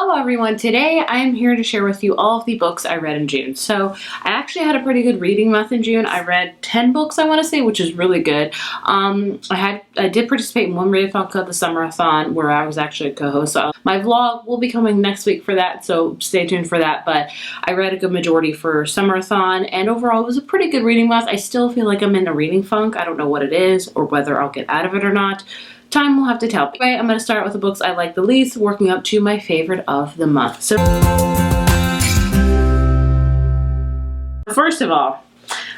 Hello everyone, today I am here to share with you all of the books I read in June. So I actually had a pretty good reading month in June. I read 10 books, I want to say, which is really good. I did participate in one readathon called the Summer-a-thon, where I was actually a co-host. So my vlog will be coming next week for that, so stay tuned for that. But I read a good majority for Summer-a-thon, and overall it was a pretty good reading month. I still feel like I'm in a reading funk. I don't know what it is or whether I'll get out of it or not. Time will have to tell. Anyway, I'm going to start with the books I like the least, working up to my favorite of the month. So, first of all,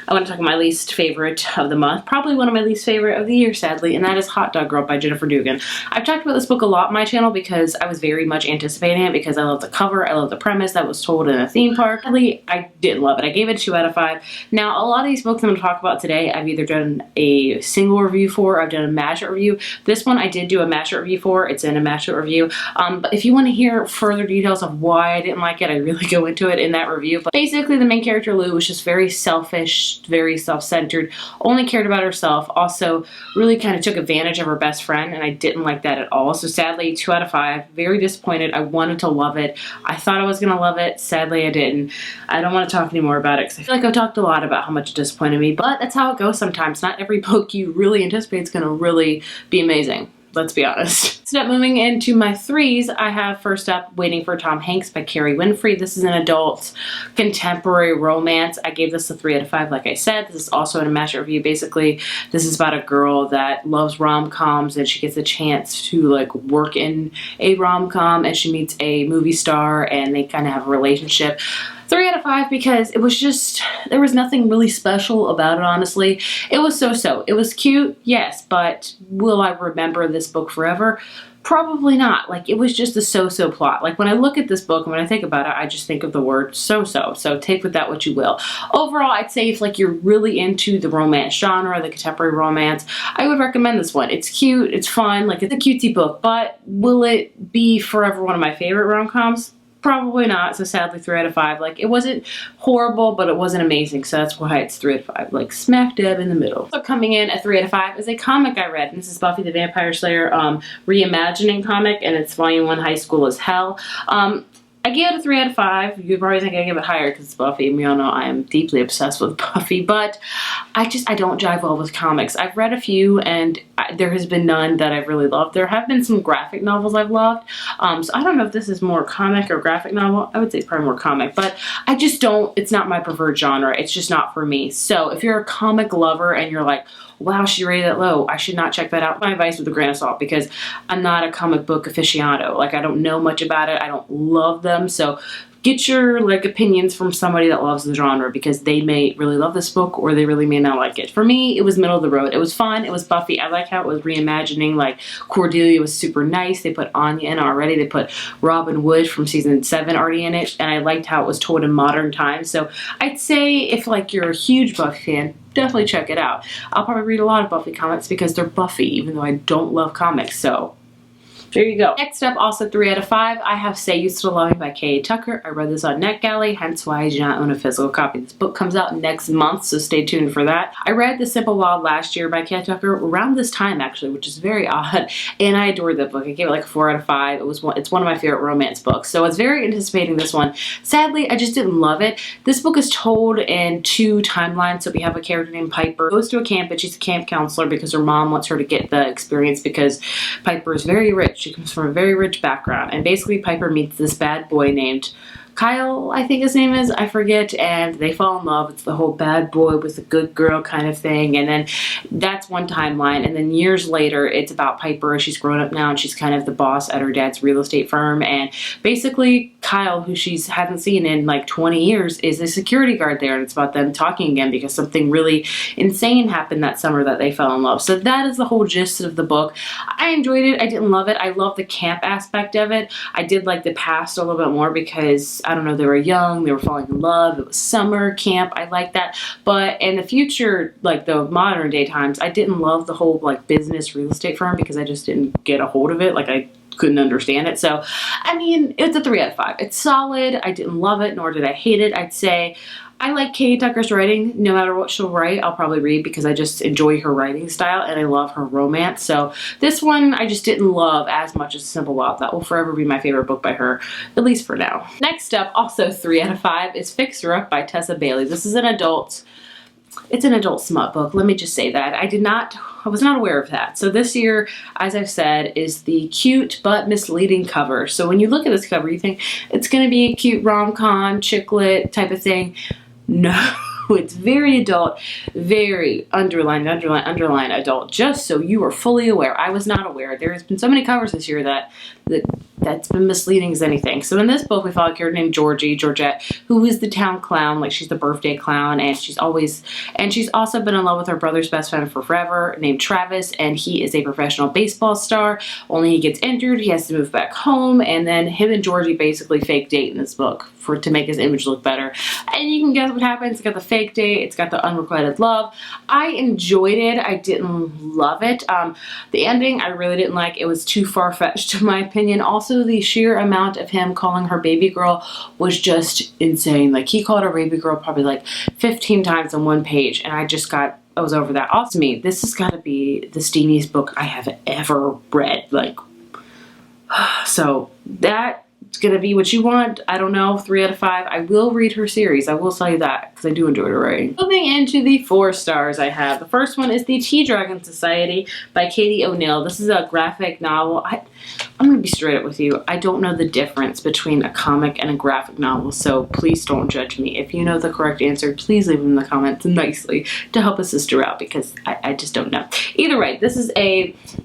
I want to talk about my least favorite of the month, probably one of my least favorite of the year, sadly, and that is Hot Dog Girl by Jennifer Dugan. I've talked about this book a lot on my channel because I was very much anticipating it because I love the cover, I love the premise that was told in a theme park. Sadly, I didn't love it. I gave it a 2 out of 5. Now, a lot of these books I'm going to talk about today, I've either done a single review for, or I've done a mashup review. This one I did do a mashup review for. It's in a mashup review. But if you want to hear further details of why I didn't like it, I really go into it in that review. But basically, the main character, Lou, was just very selfish, very self-centered, only cared about herself, also really kind of took advantage of her best friend, and I didn't like that at all. So sadly, 2 out of 5, very disappointed. I wanted to love it. I thought I was going to love it. Sadly, I didn't. I don't want to talk anymore about it because I feel like I've talked a lot about how much it disappointed me, but that's how it goes sometimes. Not every book you really anticipate is going to really be amazing. Let's be honest. So moving into my 3s, I have first up Waiting for Tom Hanks by Carrie Winfrey. This is an adult contemporary romance. I gave this a 3 out of 5, like I said. This is also in a mashup review. Basically, this is about a girl that loves rom-coms and she gets a chance to like work in a rom-com and she meets a movie star and they kind of have a relationship. 3 out of 5 because it was just, there was nothing really special about it, honestly. It was so-so. It was cute, yes, but will I remember this book forever? Probably not. Like, it was just a so-so plot. Like, when I look at this book and when I think about it, I just think of the word so-so. So take with that what you will. Overall, I'd say if like you're really into the romance genre, the contemporary romance, I would recommend this one. It's cute, it's fun, like it's a cutesy book, but will it be forever one of my favorite rom-coms? Probably not, so sadly 3 out of 5. Like, it wasn't horrible, but it wasn't amazing, so that's why it's 3 out of 5, like smack dab in the middle. So coming in at 3 out of 5 is a comic I read, and this is Buffy the Vampire Slayer reimagining comic, and it's volume 1, High School is Hell. I gave it a 3 out of 5. You probably think I give it higher because it's Buffy, and we all know I am deeply obsessed with Buffy, but I don't jive well with comics. I've read a few, and there has been none that I've really loved. There have been some graphic novels I've loved, so I don't know if this is more comic or graphic novel. I would say it's probably more comic, but I just don't, it's not my preferred genre. It's just not for me. So if you're a comic lover and you're like, wow, she rated it low, I should not check that out. My advice with a grain of salt, because I'm not a comic book aficionado. Like, I don't know much about it. I don't love them. So get your like opinions from somebody that loves the genre, because they may really love this book or they really may not like it. For me, it was middle of the road. It was fun. It was Buffy. I like how it was reimagining. Like, Cordelia was super nice. They put Anya in already. They put Robin Wood from season 7 already in it, and I liked how it was told in modern times. So I'd say if like you're a huge Buffy fan, definitely check it out. I'll probably read a lot of Buffy comics because they're Buffy, even though I don't love comics, so there you go. Next up, also 3 out of 5, I have Say You Still Love Me by K.A. Tucker. I read this on NetGalley, hence why I do not own a physical copy. This book comes out next month, so stay tuned for that. I read The Simple Wild last year by K.A. Tucker around this time, actually, which is very odd, and I adored that book. I gave it like a 4 out of 5. It's one of my favorite romance books, so I was very anticipating this one. Sadly, I just didn't love it. This book is told in 2 timelines, so we have a character named Piper who goes to a camp, and she's a camp counselor because her mom wants her to get the experience because Piper is very rich. She comes from a very rich background, and basically Piper meets this bad boy named Kyle, I think his name is, I forget, and they fall in love. It's the whole bad boy with a good girl kind of thing, and then that's one timeline, and then years later it's about Piper. She's grown up now and she's kind of the boss at her dad's real estate firm, and basically Kyle, who she hasn't seen in like 20 years, is a security guard there, and it's about them talking again because something really insane happened that summer that they fell in love. So that is the whole gist of the book. I enjoyed it. I didn't love it. I love the camp aspect of it. I did like the past a little bit more because I don't know, they were young, they were falling in love, it was summer camp, I like that. But in the future, like the modern day times, I didn't love the whole like business real estate firm because I just didn't get a hold of it. Like, I couldn't understand it. So, I mean, it's a 3 out of 5. It's solid. I didn't love it, nor did I hate it. I'd say I like Katie Tucker's writing. No matter what she'll write, I'll probably read because I just enjoy her writing style and I love her romance. So this one I just didn't love as much as Simple Wild. That will forever be my favorite book by her, at least for now. Next up, also 3 out of 5, is Fix Her Up by Tessa Bailey. This is an adult, it's an adult smut book. Let me just say that. I was not aware of that. So this year, as I've said, is the cute but misleading cover. So when you look at this cover, you think it's going to be a cute rom-com, chick lit type of thing. No, it's very adult, very underline adult, just so you are fully aware. I was not aware. There's been so many covers this year that's been misleading as anything. So in this book, we follow a character named Georgette, who is the town clown, like she's the birthday clown, and she's also been in love with her brother's best friend for forever, named Travis, and he is a professional baseball star. Only he gets injured, he has to move back home, and then him and Georgie basically fake date in this book to make his image look better. And you can guess what happens. It's got the fake date, it's got the unrequited love. I enjoyed it. I didn't love it. The ending I really didn't like. It was too far-fetched in my opinion. Also, the sheer amount of him calling her baby girl was just insane. Like, he called her baby girl probably like 15 times on one page, and I was over that. Also, to me, this has got to be the steamiest book I have ever read. Like, so that's gonna be what you want. I don't know, 3 out of 5. I will read her series. I will tell you that because I do enjoy her writing. Moving into the 4 stars I have. The first one is The Tea Dragon Society by Katie O'Neill. This is a graphic novel. I'm gonna be straight up with you. I don't know the difference between a comic and a graphic novel, so please don't judge me. If you know the correct answer, please leave them in the comments nicely to help a sister out, because I just don't know. Either way, this is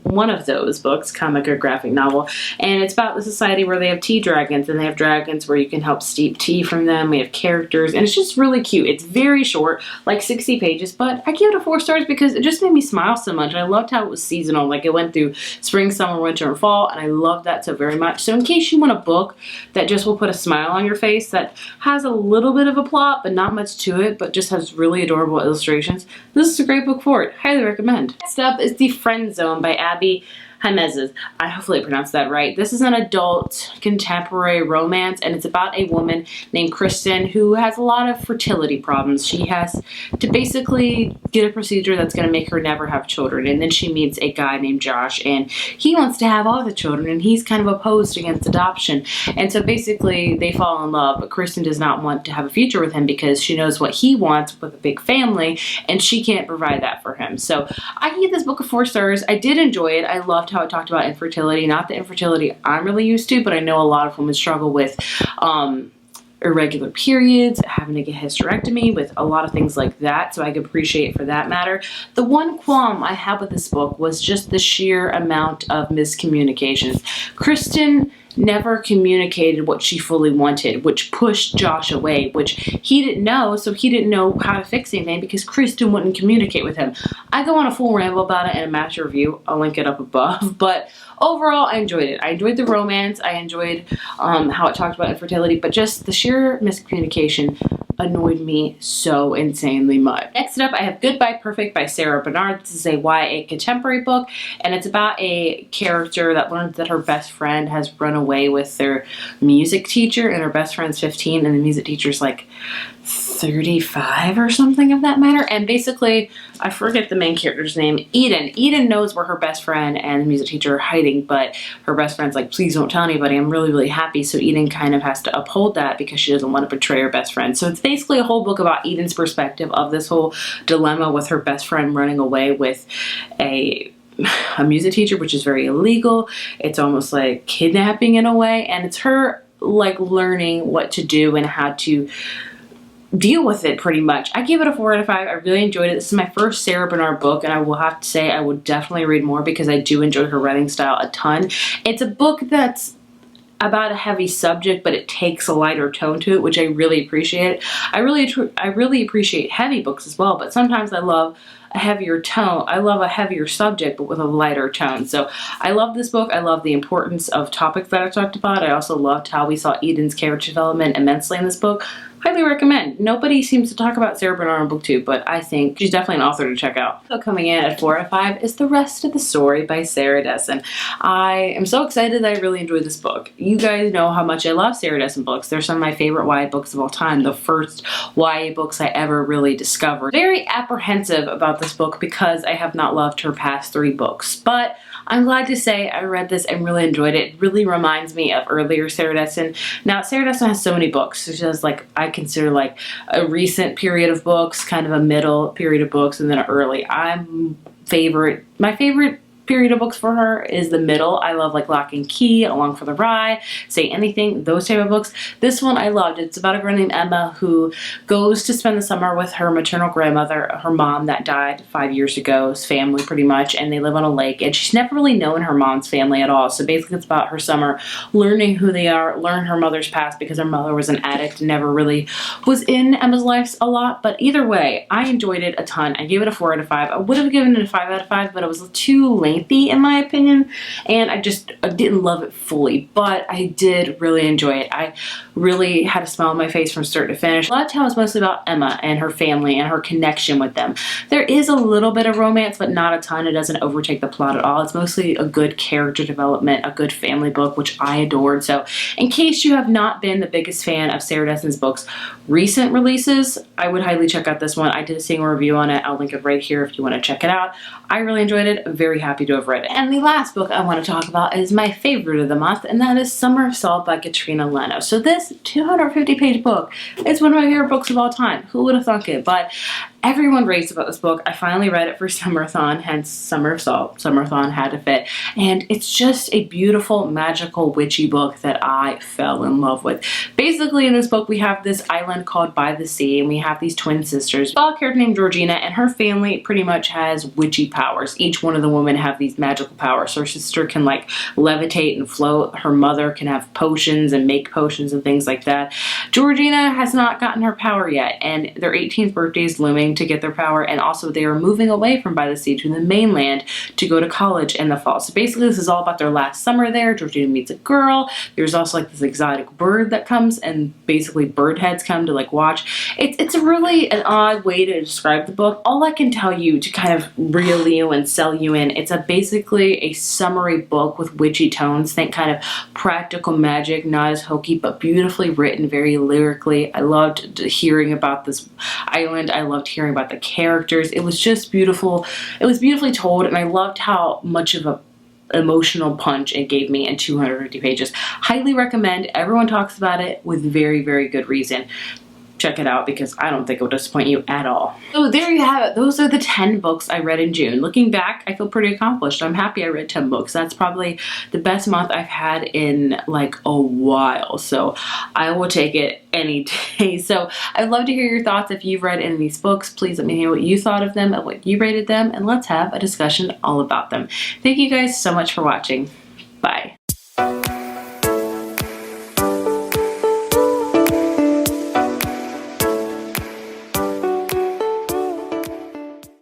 one of those books, comic or graphic novel, and it's about the society where they have tea dragons, and they have dragons where you can help steep tea from them. We have characters, and it's just really cute. It's very short, like 60 pages, but I give it a 4 stars because it just made me smile so much. I loved how it was seasonal. Like, it went through spring, summer, winter, and fall, and I love that so very much. So in case you want a book that just will put a smile on your face, that has a little bit of a plot but not much to it, but just has really adorable illustrations, this is a great book for it. Highly recommend. Next up is The Friend Zone by Abby Jimenez. I hopefully pronounced that right. This is an adult contemporary romance, and it's about a woman named Kristen who has a lot of fertility problems. She has to basically get a procedure that's going to make her never have children, and then she meets a guy named Josh, and he wants to have all the children, and he's kind of opposed against adoption. And so basically they fall in love, but Kristen does not want to have a future with him because she knows what he wants with a big family, and she can't provide that for him. So I give this book a 4 stars. I did enjoy it. I loved how it talked about infertility. Not the infertility I'm really used to, but I know a lot of women struggle with irregular periods, having to get hysterectomy, with a lot of things like that, so I could appreciate it for that matter. The one qualm I had with this book was just the sheer amount of miscommunications. Kristen never communicated what she fully wanted, which pushed Josh away, which he didn't know, so he didn't know how to fix anything because Kristen wouldn't communicate with him. I go on a full ramble about it in a master review. I'll link it up above, but overall, I enjoyed it. I enjoyed the romance. I enjoyed how it talked about infertility, but just the sheer miscommunication annoyed me so insanely much. Next up, I have Goodbye Perfect by Sarah Bernard. This is a YA contemporary book, and it's about a character that learns that her best friend has run away with their music teacher, and her best friend's 15, and the music teacher's like 35 or something of that matter. And basically, I forget the main character's name, Eden. Eden knows where her best friend and the music teacher are hiding, but her best friend's like, please don't tell anybody, I'm really, really happy. So Eden kind of has to uphold that because she doesn't want to betray her best friend. So it's basically a whole book about Eden's perspective of this whole dilemma with her best friend running away with a music teacher, which is very illegal. It's almost like kidnapping in a way, and it's her like learning what to do and how to deal with it pretty much. I gave it a 4 out of 5. I really enjoyed it. This is my first Sarah Bernard book, and I will have to say I would definitely read more because I do enjoy her writing style a ton. It's a book that's about a heavy subject, but it takes a lighter tone to it, which I really appreciate. I really appreciate heavy books as well, but sometimes I love a heavier tone. I love a heavier subject, but with a lighter tone. So I love this book. I love the importance of topics that I talked about. I also loved how we saw Eden's character development immensely in this book. Highly recommend. Nobody seems to talk about Sarah Bernard in BookTube, but I think she's definitely an author to check out. So coming in at 4 out of 5 is The Rest of the Story by Sarah Dessen. I am so excited that I really enjoyed this book. You guys know how much I love Sarah Dessen books. They're some of my favorite YA books of all time. The first YA books I ever really discovered. Very apprehensive about this book because I have not loved her past 3 books, but I'm glad to say I read this and really enjoyed it. It really reminds me of earlier Sarah Dessen. Now, Sarah Dessen has so many books. She has, like, I consider like a recent period of books, kind of a middle period of books, and then an early. My favorite period of books for her is the middle. I love like Lock and Key, Along for the Ride, Say Anything, those type of books. This one I loved. It's about a girl named Emma who goes to spend the summer with her maternal grandmother, her mom that died 5 years ago's family pretty much, and they live on a lake, and she's never really known her mom's family at all. So basically it's about her summer learning who they are, learn her mother's past because her mother was an addict and never really was in Emma's life a lot. But either way, I enjoyed it a ton. I gave it a 4 out of 5. I would have given it a 5 out of 5, but it was too lengthy in my opinion, and I didn't love it fully, but I did really enjoy it. I really had a smile on my face from start to finish. A lot of time was mostly about Emma and her family and her connection with them. There is a little bit of romance, but not a ton. It doesn't overtake the plot at all. It's mostly a good character development, a good family book, which I adored. So in case you have not been the biggest fan of Sarah Dessen's books, recent releases, I would highly check out this one. I did a single review on it. I'll link it right here if you want to check it out. I really enjoyed it. Very happy to have read it. And the last book I want to talk about is my favorite of the month, and that is Somersault by Katrina Leno. So this 250-page book is one of my favorite books of all time. Who would have thunk it? But everyone raves about this book. I finally read it for Summerthon, hence Somersault. Summerthon had to fit. And it's just a beautiful, magical, witchy book that I fell in love with. Basically, in this book, we have this island called By the Sea, and we have these twin sisters. A character named Georgina, and her family pretty much has witchy powers. Each one of the women have these magical powers. So her sister can like levitate and float. Her mother can have potions and make potions and things like that. Georgina has not gotten her power yet, and their 18th birthday is looming to get their power, and also they are moving away from By the Sea to the mainland to go to college in the fall. So basically this is all about their last summer there. Georgina meets a girl. There's also like this exotic bird that comes, and basically bird heads come to like watch. It's really an odd way to describe the book. All I can tell you to kind of reel you and sell you in, it's basically a summary book with witchy tones. Think kind of practical magic, not as hokey, but beautifully written, very lyrically. I loved hearing about this island. I loved hearing about the characters. It was just beautiful. It was beautifully told, and I loved how much of a emotional punch it gave me in 250 pages. Highly recommend. Everyone talks about it with very, very good reason. Check it out because I don't think it will disappoint you at all. So there you have it. Those are the 10 books I read in June. Looking back, I feel pretty accomplished. I'm happy I read 10 books. That's probably the best month I've had in like a while. So I will take it any day. So I'd love to hear your thoughts. If you've read any of these books, please let me know what you thought of them and what you rated them, and let's have a discussion all about them. Thank you guys so much for watching. Bye.